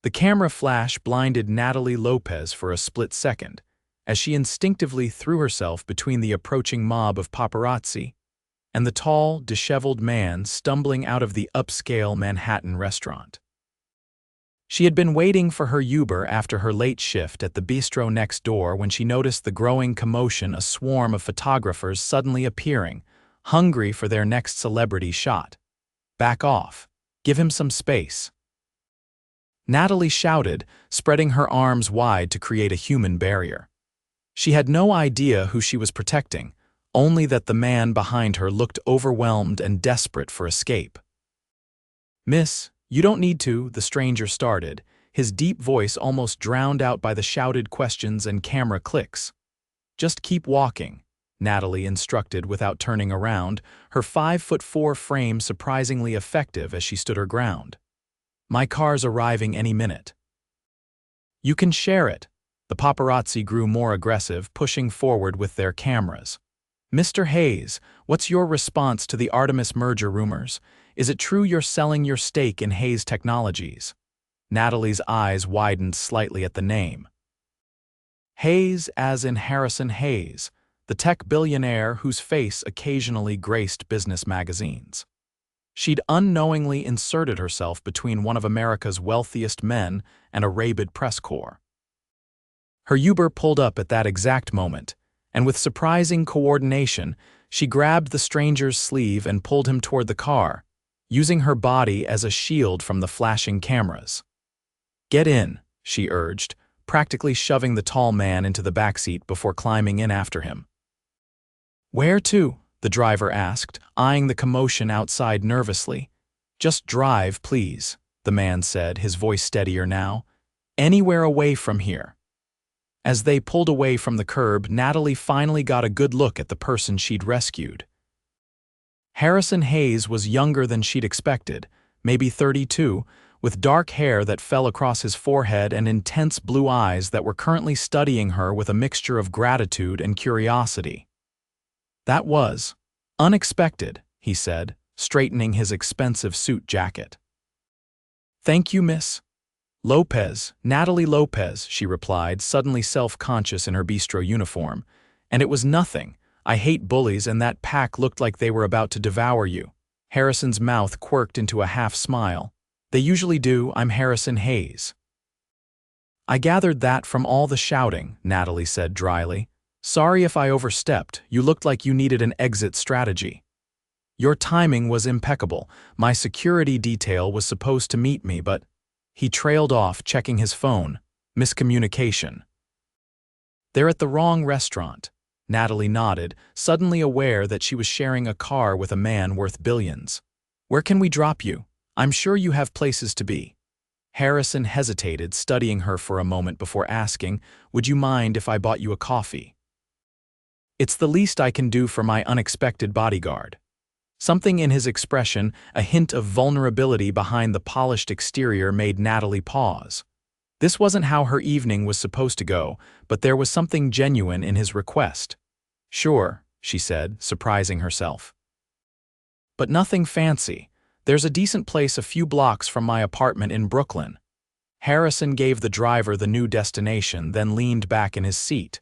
The camera flash blinded Natalie Lopez for a split second, as she instinctively threw herself between the approaching mob of paparazzi and the tall, disheveled man stumbling out of the upscale Manhattan restaurant. She had been waiting for her Uber after her late shift at the bistro next door when she noticed the growing commotion, a swarm of photographers suddenly appearing, hungry for their next celebrity shot. "Back off. Give him some space." Natalie shouted, spreading her arms wide to create a human barrier. She had no idea who she was protecting, only that the man behind her looked overwhelmed and desperate for escape. "Miss, you don't need to," the stranger started, his deep voice almost drowned out by the shouted questions and camera clicks. "Just keep walking," Natalie instructed without turning around, her 5'4" frame surprisingly effective as she stood her ground. "My car's arriving any minute." "You can share it." The paparazzi grew more aggressive, pushing forward with their cameras. "Mr. Hayes, what's your response to the Artemis merger rumors? Is it true you're selling your stake in Hayes Technologies?" Natalie's eyes widened slightly at the name. Hayes, as in Harrison Hayes, the tech billionaire whose face occasionally graced business magazines. She'd unknowingly inserted herself between one of America's wealthiest men and a rabid press corps. Her Uber pulled up at that exact moment, and with surprising coordination, she grabbed the stranger's sleeve and pulled him toward the car, using her body as a shield from the flashing cameras. "Get in," she urged, practically shoving the tall man into the backseat before climbing in after him. "Where to?" the driver asked, eyeing the commotion outside nervously. "Just drive, please," the man said, his voice steadier now. "Anywhere away from here." As they pulled away from the curb, Natalie finally got a good look at the person she'd rescued. Harrison Hayes was younger than she'd expected, maybe 32, with dark hair that fell across his forehead and intense blue eyes that were currently studying her with a mixture of gratitude and curiosity. "That was unexpected," he said, straightening his expensive suit jacket. "Thank you, Miss Lopez, Natalie Lopez," she replied, suddenly self-conscious in her bistro uniform. "And it was nothing. I hate bullies, and that pack looked like they were about to devour you." Harrison's mouth quirked into a half-smile. "They usually do. I'm Harrison Hayes." "I gathered that from all the shouting," Natalie said dryly. "Sorry if I overstepped. You looked like you needed an exit strategy." "Your timing was impeccable. My security detail was supposed to meet me, but—" He trailed off, checking his phone. Miscommunication. "They're at the wrong restaurant." Natalie nodded, suddenly aware that she was sharing a car with a man worth billions. "Where can we drop you? I'm sure you have places to be." Harrison hesitated, studying her for a moment before asking, "Would you mind if I bought you a coffee?" "It's the least I can do for my unexpected bodyguard." Something in his expression, a hint of vulnerability behind the polished exterior, made Natalie pause. This wasn't how her evening was supposed to go, but there was something genuine in his request. "Sure," she said, surprising herself. "But nothing fancy. There's a decent place a few blocks from my apartment in Brooklyn." Harrison gave the driver the new destination, then leaned back in his seat.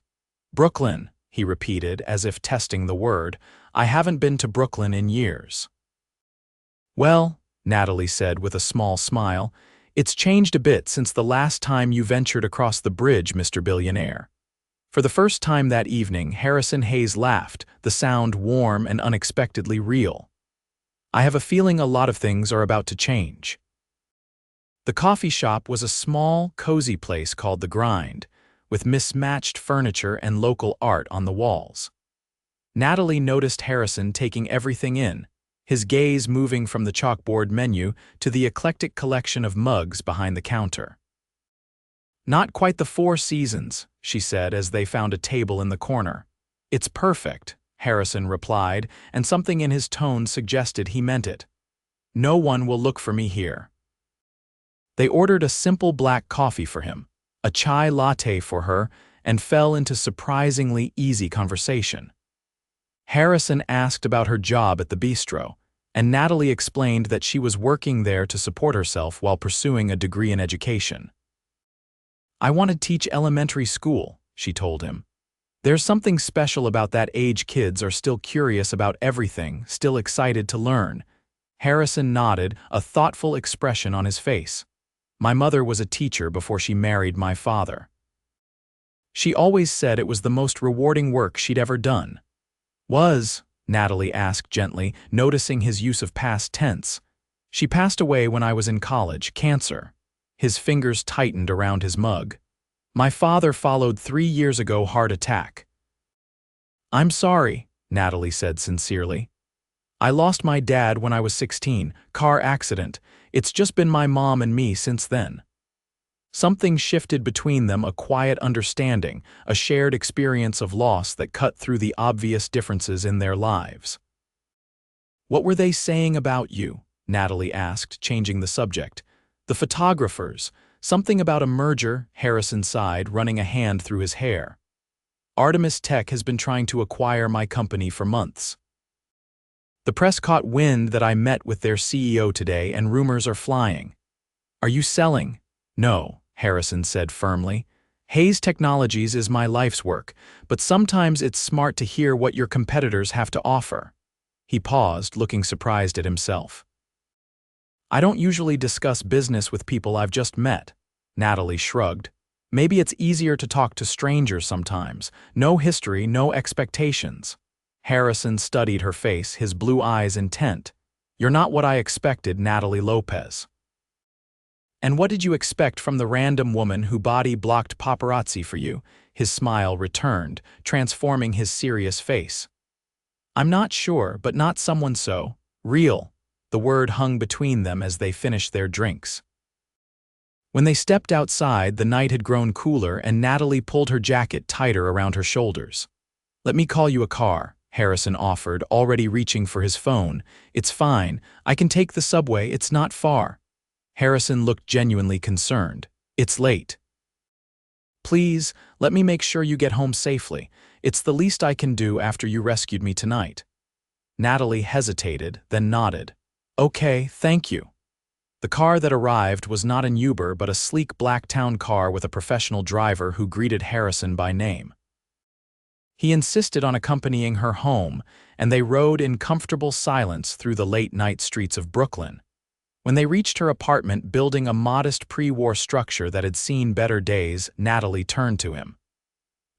"Brooklyn," he repeated, as if testing the word. "I haven't been to Brooklyn in years." "Well," Natalie said with a small smile, "it's changed a bit since the last time you ventured across the bridge, Mr. Billionaire." For the first time that evening, Harrison Hayes laughed, the sound warm and unexpectedly real. "I have a feeling a lot of things are about to change." The coffee shop was a small, cozy place called The Grind, with mismatched furniture and local art on the walls. Natalie noticed Harrison taking everything in, his gaze moving from the chalkboard menu to the eclectic collection of mugs behind the counter. "Not quite the Four Seasons," she said as they found a table in the corner. "It's perfect," Harrison replied, and something in his tone suggested he meant it. "No one will look for me here." They ordered a simple black coffee for him, a chai latte for her, and fell into surprisingly easy conversation. Harrison asked about her job at the bistro, and Natalie explained that she was working there to support herself while pursuing a degree in education. "I want to teach elementary school," she told him. "There's something special about that age. Kids are still curious about everything, still excited to learn." Harrison nodded, a thoughtful expression on his face. "My mother was a teacher before she married my father. She always said it was the most rewarding work she'd ever done." "Was?" Natalie asked gently, noticing his use of past tense. "She passed away when I was in college, cancer." His fingers tightened around his mug. "My father followed 3 years ago, heart attack." "I'm sorry," Natalie said sincerely. "I lost my dad when I was 16, car accident. It's just been my mom and me since then." Something shifted between them, a quiet understanding, a shared experience of loss that cut through the obvious differences in their lives. "What were they saying about you?" Natalie asked, changing the subject. "The photographers. Something about a merger," Harrison sighed, running a hand through his hair. "Artemis Tech has been trying to acquire my company for months. The press caught wind that I met with their CEO today, and rumors are flying." "Are you selling?" "No," Harrison said firmly. "Hayes Technologies is my life's work, but sometimes it's smart to hear what your competitors have to offer." He paused, looking surprised at himself. "I don't usually discuss business with people I've just met." Natalie shrugged. "Maybe it's easier to talk to strangers sometimes. No history, no expectations." Harrison studied her face, his blue eyes intent. "You're not what I expected, Natalie Lopez." "And what did you expect from the random woman who body-blocked paparazzi for you?" His smile returned, transforming his serious face. "I'm not sure, but not someone so real." The word hung between them as they finished their drinks. When they stepped outside, the night had grown cooler and Natalie pulled her jacket tighter around her shoulders. "Let me call you a car," Harrison offered, already reaching for his phone. "It's fine. I can take the subway, it's not far." Harrison looked genuinely concerned. "It's late." "Please, let me make sure you get home safely. It's the least I can do after you rescued me tonight." Natalie hesitated, then nodded. "Okay, thank you." The car that arrived was not an Uber but a sleek black town car with a professional driver who greeted Harrison by name. He insisted on accompanying her home, and they rode in comfortable silence through the late-night streets of Brooklyn. When they reached her apartment building, a modest pre-war structure that had seen better days, Natalie turned to him.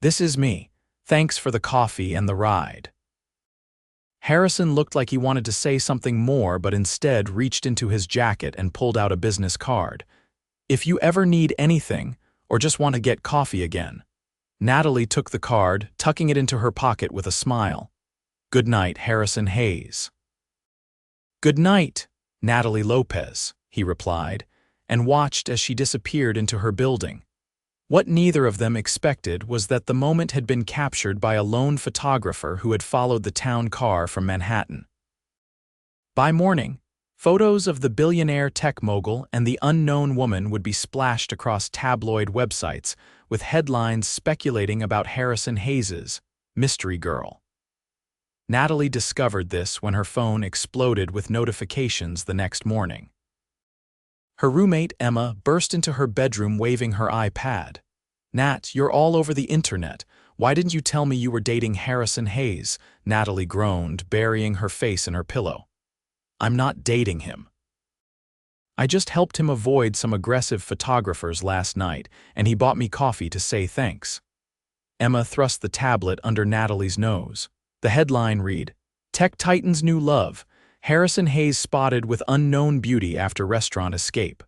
"This is me. Thanks for the coffee and the ride." Harrison looked like he wanted to say something more, but instead reached into his jacket and pulled out a business card. "If you ever need anything, or just want to get coffee again." Natalie took the card, tucking it into her pocket with a smile. "Good night, Harrison Hayes." "Good night, Natalie Lopez," he replied, and watched as she disappeared into her building. What neither of them expected was that the moment had been captured by a lone photographer who had followed the town car from Manhattan. By morning, photos of the billionaire tech mogul and the unknown woman would be splashed across tabloid websites, with headlines speculating about Harrison Hayes' mystery girl. Natalie discovered this when her phone exploded with notifications the next morning. Her roommate, Emma, burst into her bedroom waving her iPad. "Nat, you're all over the internet. Why didn't you tell me you were dating Harrison Hayes?" Natalie groaned, burying her face in her pillow. "I'm not dating him. I just helped him avoid some aggressive photographers last night, and he bought me coffee to say thanks." Emma thrust the tablet under Natalie's nose. The headline read, "Tech Titan's New Love. Harrison Hayes spotted with unknown beauty after restaurant escape."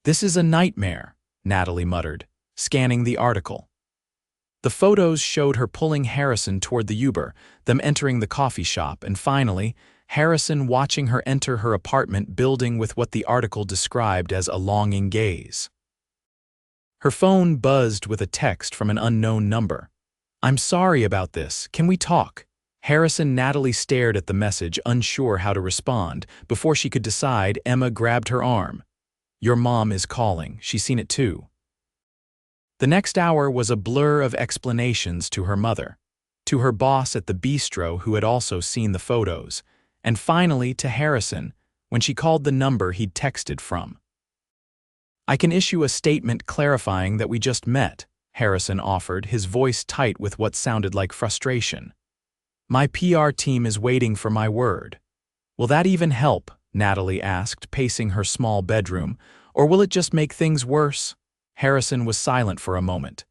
"This is a nightmare," Natalie muttered, scanning the article. The photos showed her pulling Harrison toward the Uber, them entering the coffee shop, and finally, Harrison watching her enter her apartment building with what the article described as a longing gaze. Her phone buzzed with a text from an unknown number. "I'm sorry about this. Can we talk?" Natalie stared at the message, unsure how to respond. Before she could decide, Emma grabbed her arm. "Your mom is calling. She's seen it too." The next hour was a blur of explanations to her mother, to her boss at the bistro who had also seen the photos, and finally to Harrison when she called the number he'd texted from. "I can issue a statement clarifying that we just met," Harrison offered, his voice tight with what sounded like frustration. "My PR team is waiting for my word." "Will that even help?" Natalie asked, pacing her small bedroom. "Or will it just make things worse?" Harrison was silent for a moment.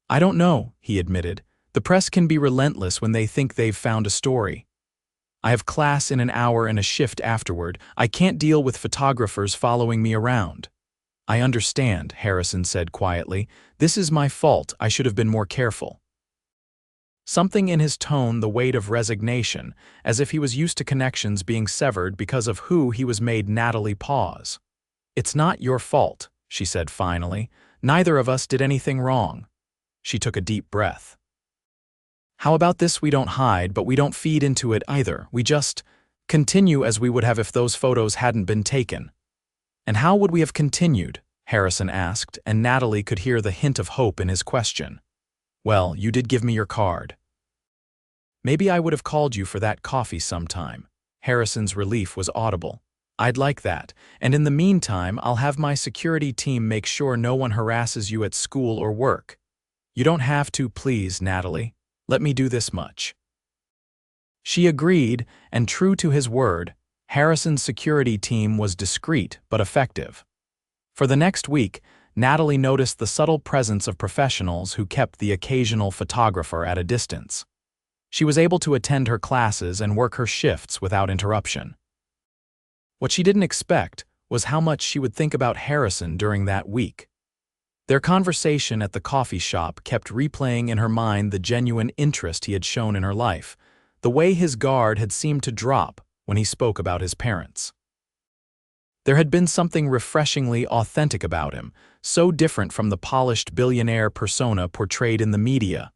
"I don't know," he admitted. "The press can be relentless when they think they've found a story. I have class in an hour and a shift afterward. I can't deal with photographers following me around." "I understand," Harrison said quietly. "This is my fault. I should have been more careful." Something in his tone, the weight of resignation, as if he was used to connections being severed because of who he was, made Natalie pause. "It's not your fault," she said finally. "Neither of us did anything wrong." She took a deep breath. "How about this? We don't hide, but we don't feed into it either. We just continue as we would have if those photos hadn't been taken." "And how would we have continued?" Harrison asked, and Natalie could hear the hint of hope in his question. "Well, you did give me your card. Maybe I would have called you for that coffee sometime." Harrison's relief was audible. "I'd like that, and in the meantime I'll have my security team make sure no one harasses you at school or work." "You don't have to, please, Natalie. Let me do this much." She agreed, and true to his word, Harrison's security team was discreet but effective. For the next week, Natalie noticed the subtle presence of professionals who kept the occasional photographer at a distance. She was able to attend her classes and work her shifts without interruption. What she didn't expect was how much she would think about Harrison during that week. Their conversation at the coffee shop kept replaying in her mind the genuine interest he had shown in her life, the way his guard had seemed to drop when he spoke about his parents. There had been something refreshingly authentic about him, so different from the polished billionaire persona portrayed in the media.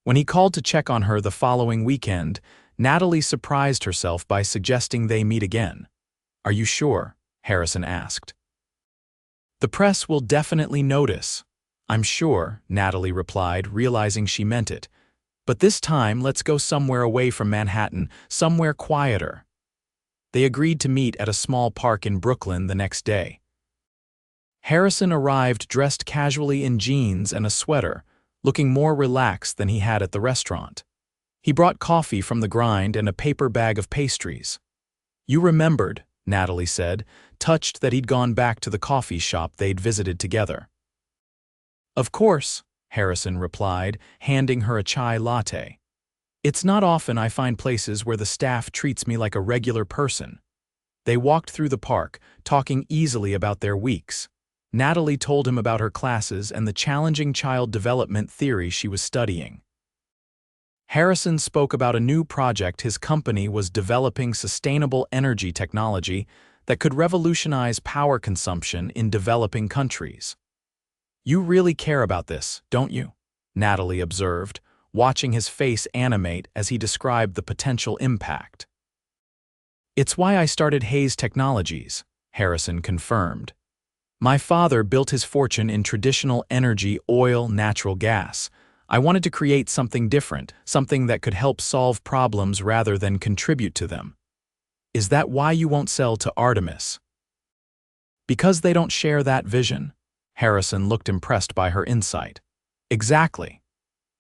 When he called to check on her the following weekend, Natalie surprised herself by suggesting they meet again. "Are you sure?" Harrison asked. "The press will definitely notice." "I'm sure," Natalie replied, realizing she meant it. "But this time, let's go somewhere away from Manhattan, somewhere quieter." They agreed to meet at a small park in Brooklyn the next day. Harrison arrived dressed casually in jeans and a sweater, looking more relaxed than he had at the restaurant. He brought coffee from the grind and a paper bag of pastries. "You remembered," Natalie said, touched that he'd gone back to the coffee shop they'd visited together. "Of course," Harrison replied, handing her a chai latte. "It's not often I find places where the staff treats me like a regular person." They walked through the park, talking easily about their weeks. Natalie told him about her classes and the challenging child development theory she was studying. Harrison spoke about a new project his company was developing, sustainable energy technology that could revolutionize power consumption in developing countries. "You really care about this, don't you?" Natalie observed, watching his face animate as he described the potential impact. "It's why I started Hayes Technologies," Harrison confirmed. "My father built his fortune in traditional energy, oil, natural gas. I wanted to create something different, something that could help solve problems rather than contribute to them." "Is that why you won't sell to Artemis?" "Because they don't share that vision." Harrison looked impressed by her insight. "Exactly.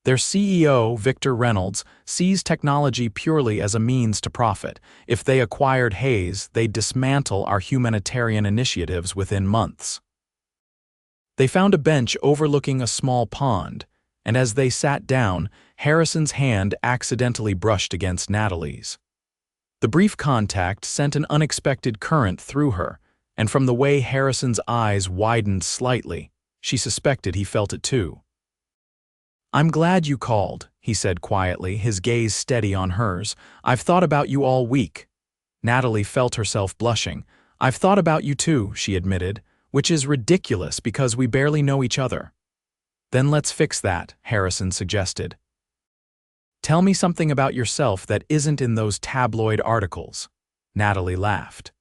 Their CEO, Victor Reynolds, sees technology purely as a means to profit. If they acquired Hayes, they'd dismantle our humanitarian initiatives within months." They found a bench overlooking a small pond, and as they sat down, Harrison's hand accidentally brushed against Natalie's. The brief contact sent an unexpected current through her, and from the way Harrison's eyes widened slightly, she suspected he felt it too. "I'm glad you called," he said quietly, his gaze steady on hers. "I've thought about you all week." Natalie felt herself blushing. "I've thought about you too," she admitted, "which is ridiculous because we barely know each other." "Then let's fix that," Harrison suggested. "Tell me something about yourself that isn't in those tabloid articles." Natalie laughed.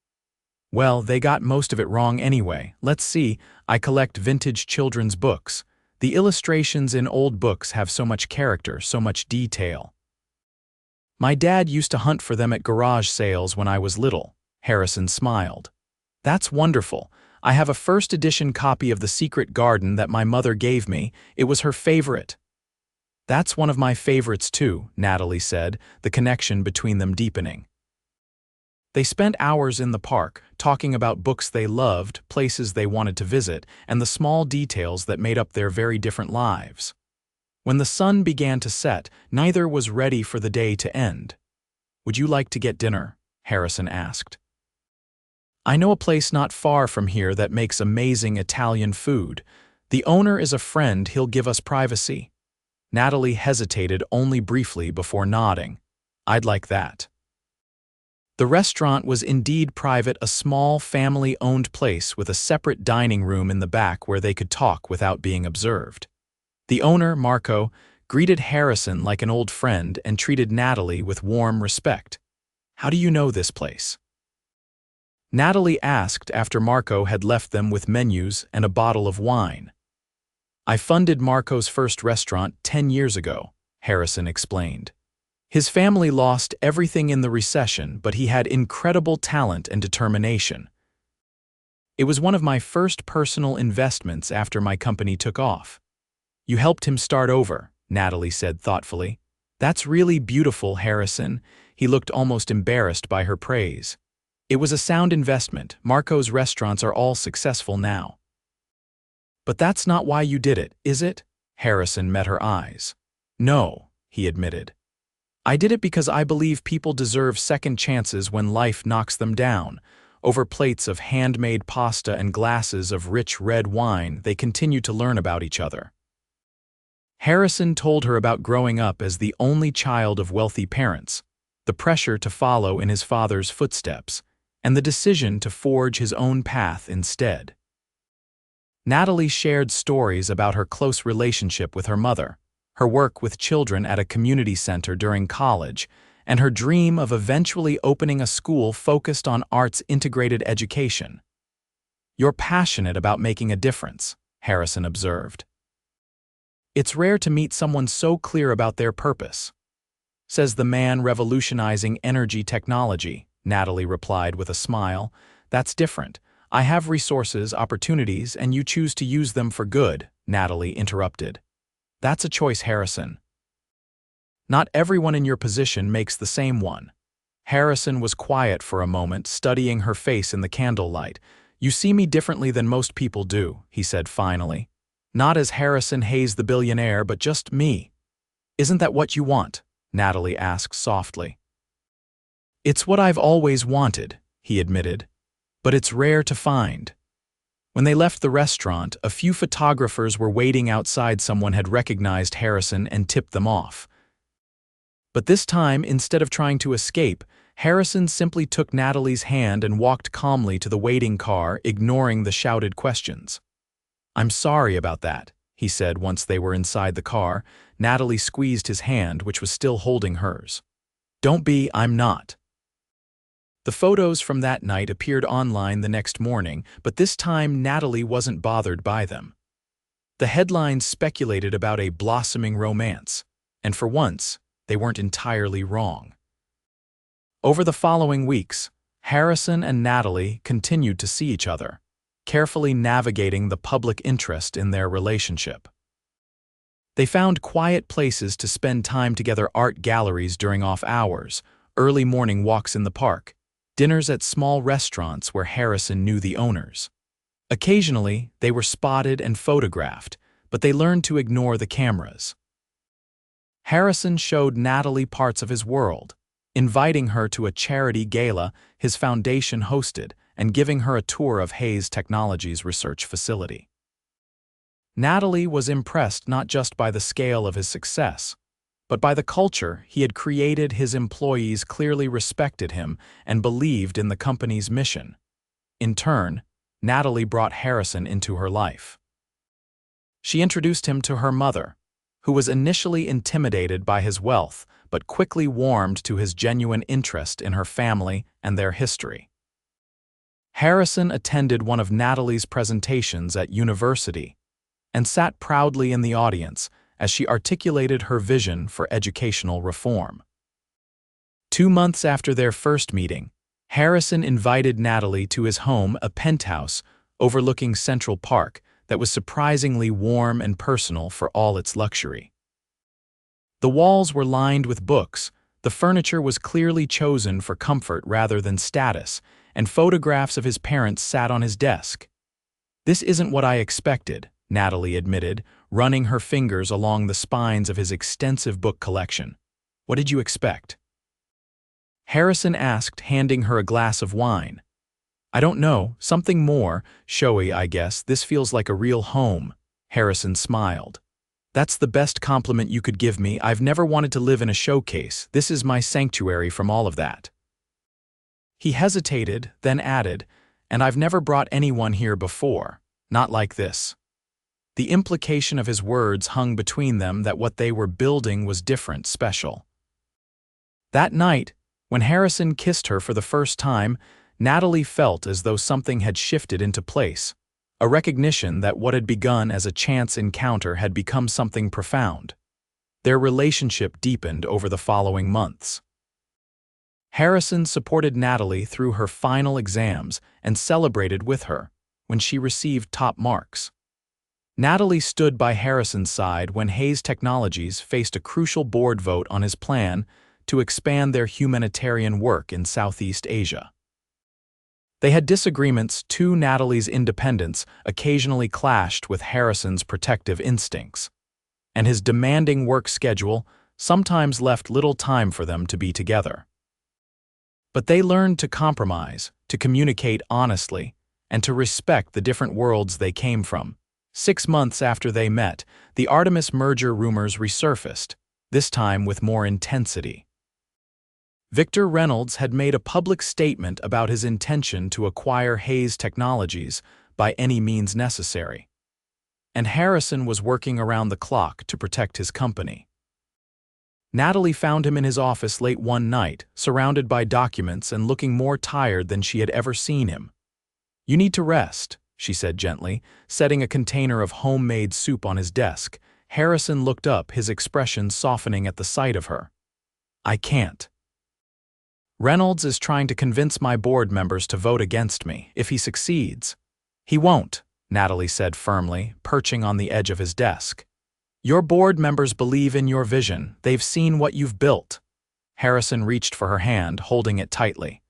"Well, they got most of it wrong anyway. Let's see, I collect vintage children's books. The illustrations in old books have so much character, so much detail." My dad used to hunt for them at garage sales when I was little. Harrison smiled. That's wonderful. I have a first edition copy of The Secret Garden that my mother gave me. It was her favorite. That's one of my favorites too, Natalie said, the connection between them deepening. They spent hours in the park, talking about books they loved, places they wanted to visit, and the small details that made up their very different lives. When the sun began to set, neither was ready for the day to end. "Would you like to get dinner?" Harrison asked. "I know a place not far from here that makes amazing Italian food. The owner is a friend, he'll give us privacy." Natalie hesitated only briefly before nodding. "I'd like that." The restaurant was indeed private, a small, family-owned place with a separate dining room in the back where they could talk without being observed. The owner, Marco, greeted Harrison like an old friend and treated Natalie with warm respect. "How do you know this place?" Natalie asked after Marco had left them with menus and a bottle of wine. "I funded Marco's first restaurant 10 years ago," Harrison explained. "His family lost everything in the recession, but he had incredible talent and determination. It was one of my first personal investments after my company took off." "You helped him start over," Natalie said thoughtfully. "That's really beautiful, Harrison." He looked almost embarrassed by her praise. "It was a sound investment. Marco's restaurants are all successful now." "But that's not why you did it, is it?" Harrison met her eyes. "No," he admitted. "I did it because I believe people deserve second chances when life knocks them down." Over plates of handmade pasta and glasses of rich red wine, they continued to learn about each other. Harrison told her about growing up as the only child of wealthy parents, the pressure to follow in his father's footsteps, and the decision to forge his own path instead. Natalie shared stories about her close relationship with her mother, her work with children at a community center during college, and her dream of eventually opening a school focused on arts-integrated education. "You're passionate about making a difference," Harrison observed. "It's rare to meet someone so clear about their purpose," says the man revolutionizing energy technology, Natalie replied with a smile. "That's different. I have resources, opportunities, and you choose to use them for good," Natalie interrupted. "That's a choice, Harrison. Not everyone in your position makes the same one." Harrison was quiet for a moment, studying her face in the candlelight. "You see me differently than most people do," he said finally. "Not as Harrison Hayes the billionaire, but just me." "Isn't that what you want?" Natalie asked softly. "It's what I've always wanted," he admitted, "but it's rare to find." When they left the restaurant, a few photographers were waiting outside. Someone had recognized Harrison and tipped them off. But this time, instead of trying to escape, Harrison simply took Natalie's hand and walked calmly to the waiting car, ignoring the shouted questions. "I'm sorry about that," he said once they were inside the car. Natalie squeezed his hand, which was still holding hers. "Don't be, I'm not." The photos from that night appeared online the next morning, but this time Natalie wasn't bothered by them. The headlines speculated about a blossoming romance, and for once, they weren't entirely wrong. Over the following weeks, Harrison and Natalie continued to see each other, carefully navigating the public interest in their relationship. They found quiet places to spend time together, art galleries during off hours, early morning walks in the park, dinners at small restaurants where Harrison knew the owners. Occasionally, they were spotted and photographed, but they learned to ignore the cameras. Harrison showed Natalie parts of his world, inviting her to a charity gala his foundation hosted and giving her a tour of Hayes Technologies' research facility. Natalie was impressed not just by the scale of his success, but by the culture he had created. His employees clearly respected him and believed in the company's mission. In turn, Natalie brought Harrison into her life. She introduced him to her mother, who was initially intimidated by his wealth but quickly warmed to his genuine interest in her family and their history. Harrison attended one of Natalie's presentations at university and sat proudly in the audience as she articulated her vision for educational reform. 2 months after their first meeting, Harrison invited Natalie to his home, a penthouse overlooking Central Park that was surprisingly warm and personal for all its luxury. The walls were lined with books, the furniture was clearly chosen for comfort rather than status, and photographs of his parents sat on his desk. "This isn't what I expected," Natalie admitted, running her fingers along the spines of his extensive book collection. "What did you expect?" Harrison asked, handing her a glass of wine. "I don't know, something more, showy, I guess. This feels like a real home." Harrison smiled. "That's the best compliment you could give me. I've never wanted to live in a showcase. This is my sanctuary from all of that." He hesitated, then added, "And I've never brought anyone here before. Not like this." The implication of his words hung between them that what they were building was different, special. That night, when Harrison kissed her for the first time, Natalie felt as though something had shifted into place, a recognition that what had begun as a chance encounter had become something profound. Their relationship deepened over the following months. Harrison supported Natalie through her final exams and celebrated with her when she received top marks. Natalie stood by Harrison's side when Hayes Technologies faced a crucial board vote on his plan to expand their humanitarian work in Southeast Asia. They had disagreements too. Natalie's independence occasionally clashed with Harrison's protective instincts, and his demanding work schedule sometimes left little time for them to be together. But they learned to compromise, to communicate honestly, and to respect the different worlds they came from. 6 months after they met, the Artemis merger rumors resurfaced, this time with more intensity. Victor Reynolds had made a public statement about his intention to acquire Hayes Technologies by any means necessary, and Harrison was working around the clock to protect his company. Natalie found him in his office late one night, surrounded by documents and looking more tired than she had ever seen him. "You need to rest," she said gently, setting a container of homemade soup on his desk. Harrison looked up, his expression softening at the sight of her. "I can't. Reynolds is trying to convince my board members to vote against me. If he succeeds—" "He won't," Natalie said firmly, perching on the edge of his desk. "Your board members believe in your vision. They've seen what you've built." Harrison reached for her hand, holding it tightly.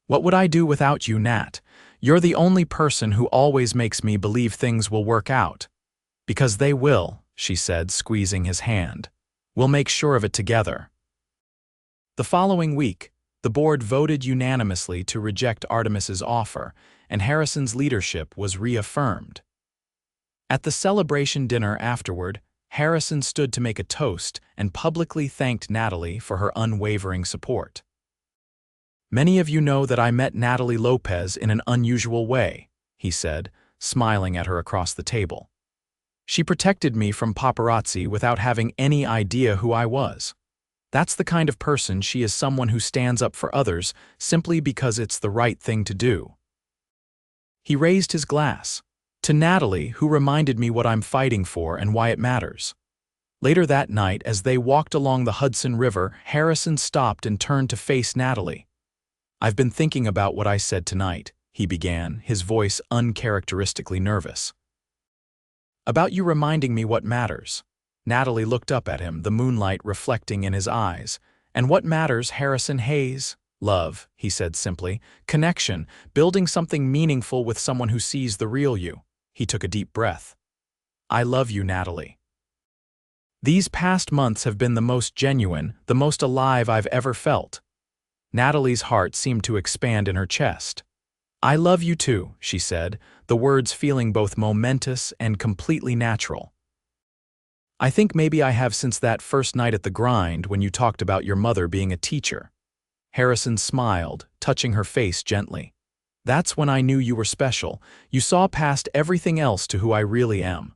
"What would I do without you, Nat? You're the only person who always makes me believe things will work out." "Because they will," she said, squeezing his hand. "We'll make sure of it together." The following week, the board voted unanimously to reject Artemis's offer, and Harrison's leadership was reaffirmed. At the celebration dinner afterward, Harrison stood to make a toast and publicly thanked Natalie for her unwavering support. "Many of you know that I met Natalie Lopez in an unusual way," he said, smiling at her across the table. "She protected me from paparazzi without having any idea who I was. That's the kind of person she is, someone who stands up for others simply because it's the right thing to do." He raised his glass. "To Natalie, who reminded me what I'm fighting for and why it matters." Later that night, as they walked along the Hudson River, Harrison stopped and turned to face Natalie. "I've been thinking about what I said tonight," he began, his voice uncharacteristically nervous. "About you reminding me what matters." Natalie looked up at him, the moonlight reflecting in his eyes. "And what matters, Harrison Hayes?" "Love," he said simply. "Connection, building something meaningful with someone who sees the real you." He took a deep breath. "I love you, Natalie. These past months have been the most genuine, the most alive I've ever felt." Natalie's heart seemed to expand in her chest. "I love you too," she said, the words feeling both momentous and completely natural. "I think maybe I have since that first night at the grind when you talked about your mother being a teacher." Harrison smiled, touching her face gently. "That's when I knew you were special. You saw past everything else to who I really am."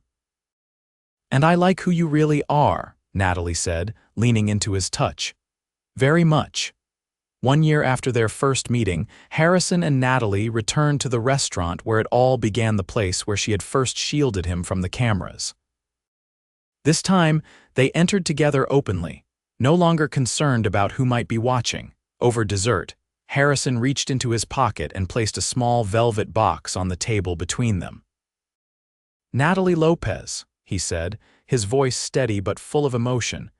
"And I like who you really are," Natalie said, leaning into his touch. "Very much." 1 year after their first meeting, Harrison and Natalie returned to the restaurant where it all began, the place where she had first shielded him from the cameras. This time, they entered together openly, No longer concerned about who might be watching, over dessert, Harrison reached into his pocket and placed a small velvet box on the table between them. "Natalie Lopez," he said, his voice steady but full of emotion,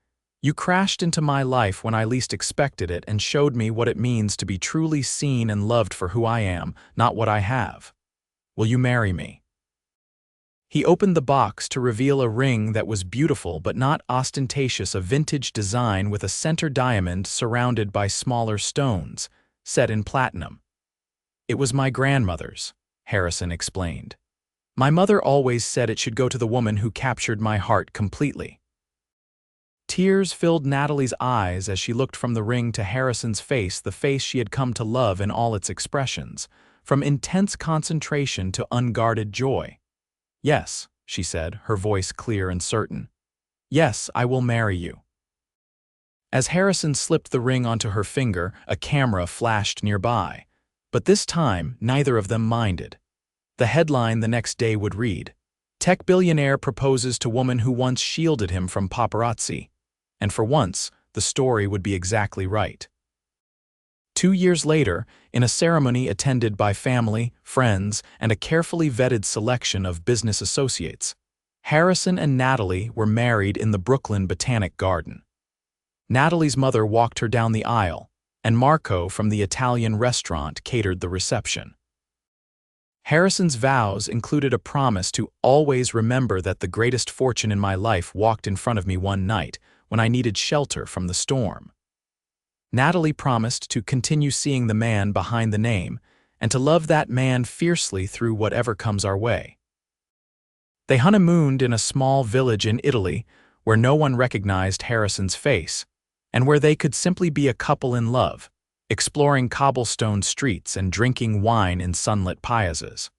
"you crashed into my life when I least expected it and showed me what it means to be truly seen and loved for who I am, not what I have. Will you marry me?" He opened the box to reveal a ring that was beautiful but not ostentatious, a vintage design with a center diamond surrounded by smaller stones, set in platinum. "It was my grandmother's," Harrison explained. "My mother always said it should go to the woman who captured my heart completely." Tears filled Natalie's eyes as she looked from the ring to Harrison's face, the face she had come to love in all its expressions, from intense concentration to unguarded joy. "Yes," she said, her voice clear and certain. "Yes, I will marry you." As Harrison slipped the ring onto her finger, a camera flashed nearby. But this time, neither of them minded. The headline the next day would read, "Tech billionaire proposes to woman who once shielded him from paparazzi." And for once, the story would be exactly right. 2 years later, in a ceremony attended by family, friends, and a carefully vetted selection of business associates, Harrison and Natalie were married in the Brooklyn Botanic Garden. Natalie's mother walked her down the aisle, and Marco from the Italian restaurant catered the reception. Harrison's vows included a promise to always remember that the greatest fortune in my life walked in front of me one night when I needed shelter from the storm. Natalie promised to continue seeing the man behind the name and to love that man fiercely through whatever comes our way. They honeymooned in a small village in Italy where no one recognized Harrison's face and where they could simply be a couple in love, exploring cobblestone streets and drinking wine in sunlit piazzas.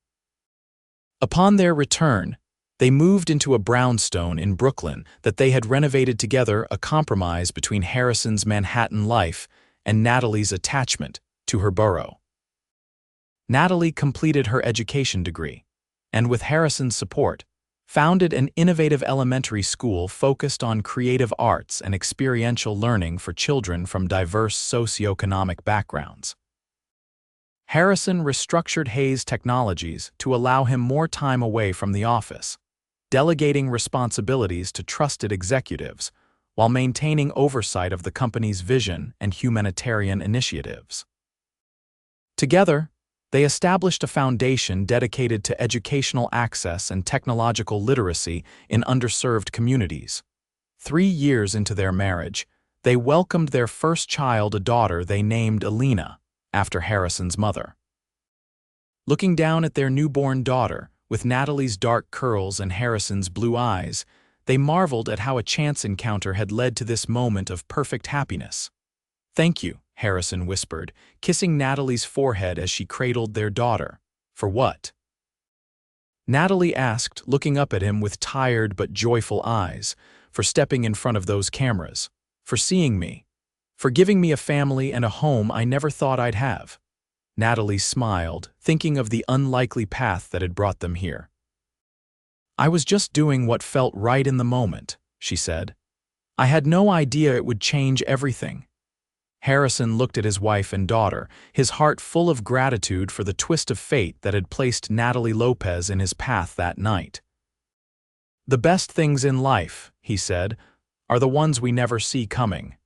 Upon their return, they moved into a brownstone in Brooklyn that they had renovated together, a compromise between Harrison's Manhattan life and Natalie's attachment to her borough. Natalie completed her education degree, and with Harrison's support, founded an innovative elementary school focused on creative arts and experiential learning for children from diverse socioeconomic backgrounds. Harrison restructured Hayes Technologies to allow him more time away from the office, delegating responsibilities to trusted executives while maintaining oversight of the company's vision and humanitarian initiatives. Together, they established a foundation dedicated to educational access and technological literacy in underserved communities. 3 years into their marriage, they welcomed their first child, a daughter they named Alina, after Harrison's mother. Looking down at their newborn daughter, with Natalie's dark curls and Harrison's blue eyes, they marveled at how a chance encounter had led to this moment of perfect happiness. "Thank you," Harrison whispered, kissing Natalie's forehead as she cradled their daughter. "For what?" Natalie asked, looking up at him with tired but joyful eyes. "For stepping in front of those cameras. For seeing me. For giving me a family and a home I never thought I'd have." Natalie smiled, thinking of the unlikely path that had brought them here. "I was just doing what felt right in the moment," she said. "I had no idea it would change everything." Harrison looked at his wife and daughter, his heart full of gratitude for the twist of fate that had placed Natalie Lopez in his path that night. "The best things in life," he said, "are the ones we never see coming."